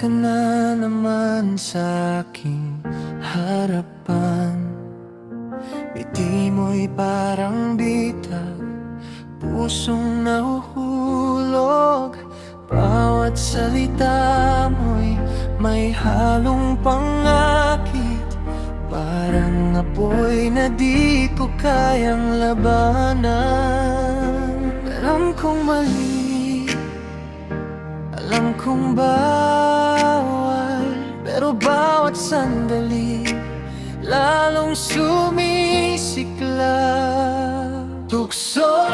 ka na naman sa aking harapan. Ngiti mo'y parang bitag, pusong nahuhulog. Bawat salita mo'y may halong pangakit, parang apoy na di ko kayang labanan. Alam kong mali, alam kong bawal, pero bawat sandali lalong sumisikla. Tukso,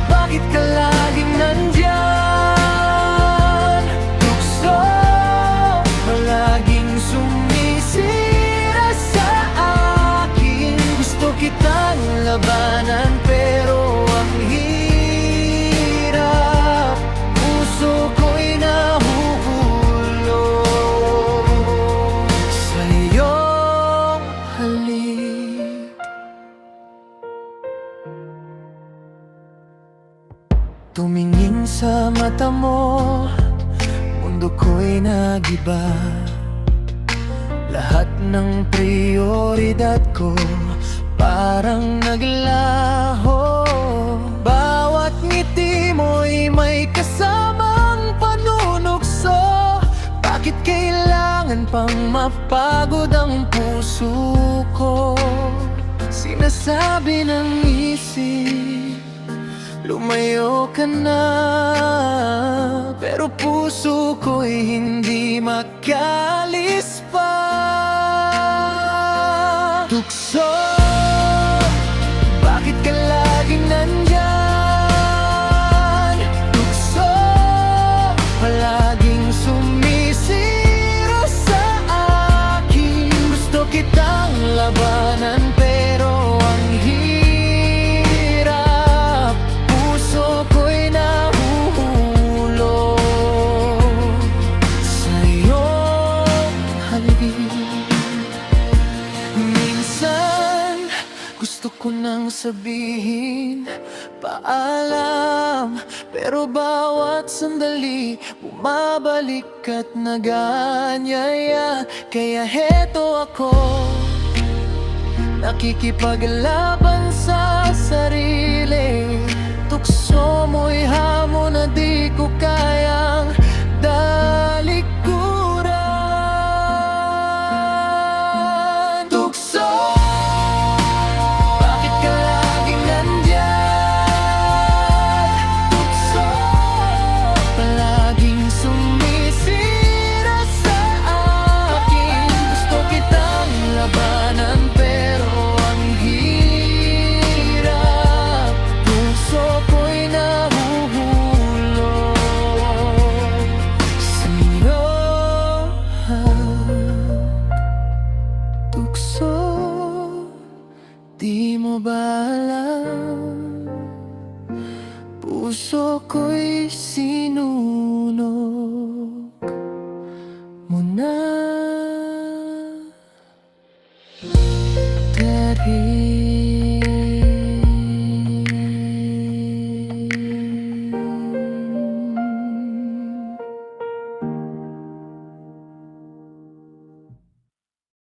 bakit ka laging nandyan? Tukso, palaging sumisira sa akin. Gusto kitang labanan pero ang hirap, puso ko'y nahuhulog sa iyong halik. Tumingin sa mata mo, mundo ko'y nagiba. Lahat ng prioridad ko parang naglaho. Bawat ngiti mo'y may kasamang panunukso. Bakit kailangan pang mapagod ang puso ko? Sinasabi ng isip, lumayo ka na, pero puso ko'y hindi makalis pa. Tukso, bakit ka laging nandyan? Tukso, palaging sumisira sa akin. Gusto kitang labanan pero ang hirap, puso ko'y nahuhulog sa iyong halik. Minsan gusto ko nang sabihin paalam, pero bawat sandali bumabalik at nag-aanyaya. Kaya heto ako, nakikipaglaban sa sarili. Tukso mo'y hamon na di ko kayang dalikuran. Tukso, bakit ka laging nandyan? Tukso, palaging sumisira sa akin. Gusto kitang labanan pero ang hirap, puso ko'y nahuhulog sa iyong tukso. Di mo ba alam, puso ko'y sinunog mo na.